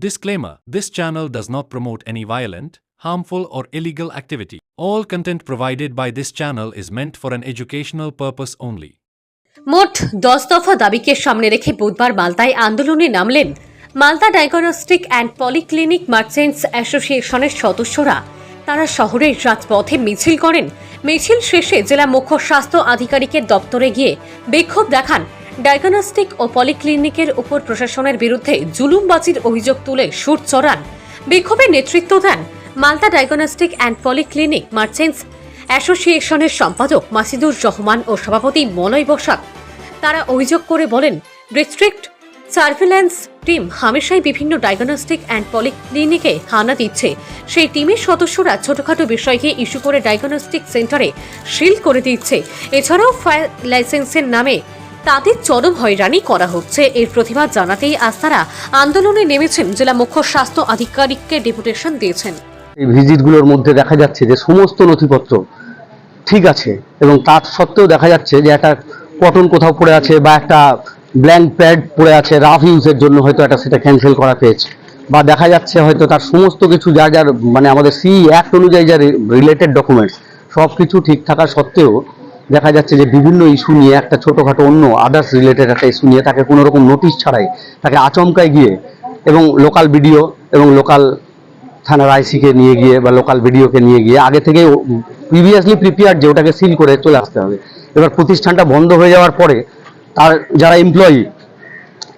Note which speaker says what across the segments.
Speaker 1: Disclaimer: This channel does not promote any violent, harmful, or illegal activity. All content provided by this channel is meant for an educational purpose only.
Speaker 2: মোট 10 দফা দাবিকে সামনে রেখে বুধবার মালদায় আন্দোলনে নামলেন Malda diagnostic and polyclinic merchants অ্যাসোসিয়েশনের সদস্যরা। তারা শহরের রাজপথে মিছিল করেন। মিছিল শেষে জেলা মুখ্য স্বাস্থ্য আধিকারিকের দপ্তরে গিয়ে বিক্ষোভ দেখান। ডায়াগনস্টিক ও পলিক্লিনিকের উপর প্রশাসনের বিরুদ্ধে জুলুমবাজির অভিযোগ তুলে সুর চড়ান। বিক্ষোভে নেতৃত্ব দেন Malda diagnostic and polyclinic merchants অ্যাসোসিয়েশনের সম্পাদক মাসিদুর রহমান ও সভাপতি মলয় বসাক। তারা অভিযোগ করে বলেন, ডিস্ট্রিক্ট সার্ভেলেন্স টিম হামেশাই বিভিন্ন ডায়াগনস্টিক অ্যান্ড পলিক্লিনিকে হানা দিচ্ছে। সেই টিমের সদস্যরা ছোটখাটো বিষয়কে ইস্যু করে ডায়াগনস্টিক সেন্টারে সিল করে দিচ্ছে। এছাড়াও ফায়ার লাইসেন্সের নামে তাদের চরম হয়রানি করা হচ্ছে। এর প্রতিবাদ জানাতেই আজ তারা আন্দোলনে নেমেছেন। জেলা মুখ্য স্বাস্থ্য আধিকারিককে ডেপুটেশন দিয়েছেন।
Speaker 3: এই ভিজিটগুলোর মধ্যে দেখা যাচ্ছে যে সমস্ত নথিপত্র ঠিক আছে এবং তার সত্ত্বেও দেখা যাচ্ছে যে একটা কটন কোথাও পড়ে আছে বা একটা ব্ল্যাঙ্ক প্যাড পড়ে আছে রাফ ইউজের জন্য, হয়তো একটা সেটা ক্যান্সেল করা পেজ, বা দেখা যাচ্ছে হয়তো তার সমস্ত কিছু যার মানে আমাদের অ্যাক্ট অনুযায়ী যা রিলেটেড ডকুমেন্টস সব কিছু ঠিক থাকা সত্ত্বেও দেখা যাচ্ছে যে বিভিন্ন ইস্যু নিয়ে একটা ছোটোখাটো অন্য আদার্স রিলেটেড একটা ইস্যু নিয়ে তাকে কোনো রকম নোটিশ ছাড়াই তাকে আচমকায় গিয়ে এবং লোকাল বিডিও এবং লোকাল থানার আইসিকে নিয়ে গিয়ে বা লোকাল ভিডিওকে নিয়ে গিয়ে আগে থেকে প্রিভিয়াসলি প্রিপেয়ার্ড যে ওটাকে সিল করে চলে আসতে হবে। এবার প্রতিষ্ঠানটা বন্ধ হয়ে যাওয়ার পরে তার যারা এমপ্লয়ি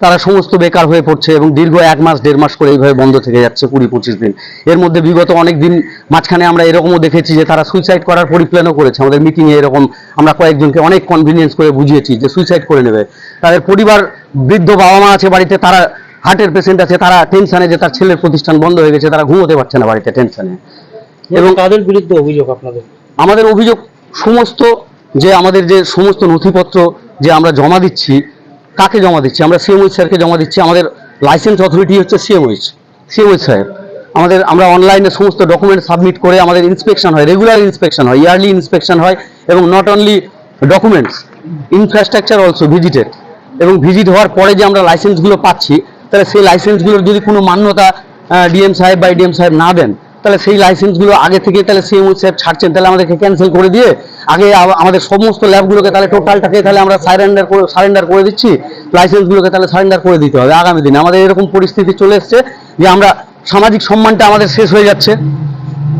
Speaker 3: তারা সমস্ত বেকার হয়ে পড়ছে এবং দীর্ঘ 1 মাস 1.5 মাস করে এইভাবে বন্ধ থেকে যাচ্ছে 20-25 দিন। এর মধ্যে বিগত অনেক দিন মাঝখানে আমরা এরকমও দেখেছি যে তারা সুইসাইড করার পরিপ্ল্যানও করেছে। আমাদের মিটিংয়ে এরকম আমরা কয়েকজনকে অনেক কনভিনিয়েন্স করে বুঝিয়েছি যে সুইসাইড করে নেবে। তাদের পরিবার, বৃদ্ধ বাবা মা আছে বাড়িতে, তারা হার্টের পেশেন্ট আছে, তারা টেনশনে যে তার ছেলের প্রতিষ্ঠান বন্ধ হয়ে গেছে, তারা ঘুমোতে পারছে না বাড়িতে টেনশনে। এবং
Speaker 4: তাদের বিরুদ্ধে অভিযোগ আপনাদের?
Speaker 3: আমাদের অভিযোগ সমস্ত যে আমাদের যে সমস্ত নথিপত্র যে আমরা জমা দিচ্ছি, কাকে জমা দিচ্ছি? আমরা সিএমওইচ স্যারকে জমা দিচ্ছি। আমাদের লাইসেন্স অথরিটি হচ্ছে সিএমওইচ স্যার। আমরা অনলাইনে সমস্ত ডকুমেন্ট সাবমিট করে আমাদের ইন্সপেকশন হয়, রেগুলার ইন্সপেকশন হয়, ইয়ারলি ইন্সপেকশন হয় এবং not only documents, infrastructure also visited. এবং ভিজিট হওয়ার পরে যে আমরা লাইসেন্সগুলো পাচ্ছি, তাহলে সেই লাইসেন্সগুলোর যদি কোনো মান্যতা ডিএম সাহেব বা এডিএম সাহেব না দেন, তাহলে সেই লাইসেন্সগুলো আগে থেকে তাহলে সিএমও সাহেব ছাড়ছেন, তাহলে আমাদেরকে ক্যান্সেল করে দিয়ে আগে আমাদের সমস্ত ল্যাবগুলোকে তাহলে টোটালটাকে তাহলে আমরা সারেন্ডার করে দিচ্ছি, লাইসেন্সগুলোকে তাহলে সারেন্ডার করে দিতে হবে আগামী দিনে। আমাদের এরকম পরিস্থিতি চলে এসছে যে আমরা সামাজিক সম্মানটা আমাদের শেষ হয়ে যাচ্ছে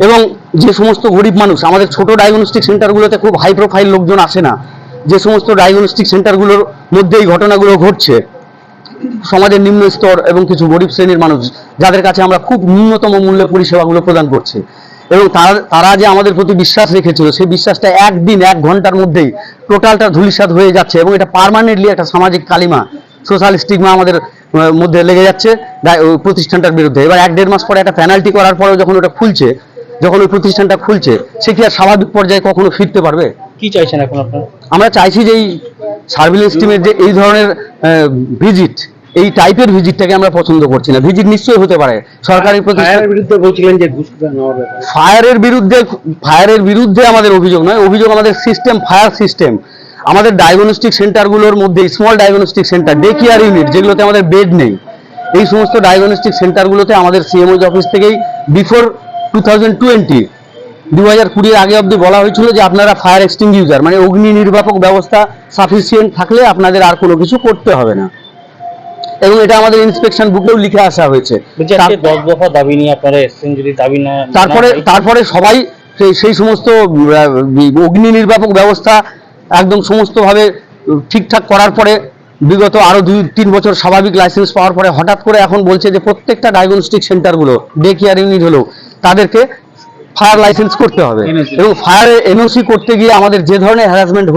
Speaker 3: এবং যে সমস্ত গরিব মানুষ, আমাদের ছোট ডায়াগনস্টিক সেন্টারগুলোতে খুব হাই প্রোফাইল লোকজন আসে না, যে সমস্ত ডায়াগনস্টিক সেন্টারগুলোর মধ্যে এই ঘটনাগুলো ঘটছে, সমাজের নিম্ন স্তর এবং কিছু গরিব শ্রেণীর মানুষ যাদের কাছে আমরা খুব ন্যূনতম মূল্যে পরিষেবাগুলো প্রদান করছি এবং তারা যে আমাদের প্রতি বিশ্বাস রেখেছিল, সেই বিশ্বাসটা 1 ঘন্টার মধ্যেই টোটালটা ধূলিসাৎ হয়ে যাচ্ছে এবং এটা পার্মানেন্টলি একটা সামাজিক কালিমা, সোশ্যাল স্টিগমা আমাদের মধ্যে লেগে যাচ্ছে প্রতিষ্ঠানটার বিরুদ্ধে। এবার 1-1.5 মাস পরে একটা পেনাল্টি করার পরেও যখন ওটা খুলছে, যখন ওই প্রতিষ্ঠানটা খুলছে, সে কি আর স্বাভাবিক পর্যায়ে কখনো ফিরতে পারবে?
Speaker 4: কি চাইছেন এখন আপনারা?
Speaker 3: আমরা চাইছি যে এই সার্ভিলেন্স টিমের যে এই ধরনের ভিজিট, এই টাইপের ভিজিটটাকে আমরা পছন্দ করছি না। ভিজিট নিশ্চয়ই হতে পারে সরকারি
Speaker 4: প্রতিষ্ঠানের বিরুদ্ধে বলছিলেন যে ঘুষ নেওয়ার ব্যাপারে।
Speaker 3: ফায়ারের বিরুদ্ধে আমাদের অভিযোগ নয়, অভিযোগ আমাদের সিস্টেম, ফায়ার সিস্টেম। আমাদের ডায়াগনস্টিক সেন্টারগুলোর মধ্যে small diagnostic centre, day care unit যেগুলোতে আমাদের বেড নেই, এই সমস্ত ডায়াগনস্টিক সেন্টারগুলোতে আমাদের সিএমওইচ অফিস থেকেই বিফোর 2020 আগে অবধি বলা হয়েছিল যে আপনারা ফায়ার এক্সটিংগুইশার মানে অগ্নি নির্বাপক ব্যবস্থা সাফিসিয়েন্ট থাকলে আপনাদের আর কোনো কিছু করতে হবে না এবং এটা আমাদের ইন্সপেকশন বুকেও লিখে আসা হয়েছে।
Speaker 4: 10 দফা দাবি নিয়ে আপনারা এসেছেন, যদি দাবি না
Speaker 3: তারপরে সবাই সেই সমস্ত অগ্নি নির্বাপক ব্যবস্থা একদম সমস্তভাবে ঠিকঠাক করার পরে বিগত আরো 2-3 বছর স্বাভাবিক লাইসেন্স পাওয়ার পরে হঠাৎ করে এখন বলছে যে প্রত্যেকটা ডায়াগনস্টিক সেন্টারগুলো, ডে কেয়ার ইউনিট হলেও তাদেরকে ফায়ার লাইসেন্স করতে হবে এবং ফায়ার এনওসি করতে গিয়ে আমাদের যে ধরনের হ্যারাসমেন্ট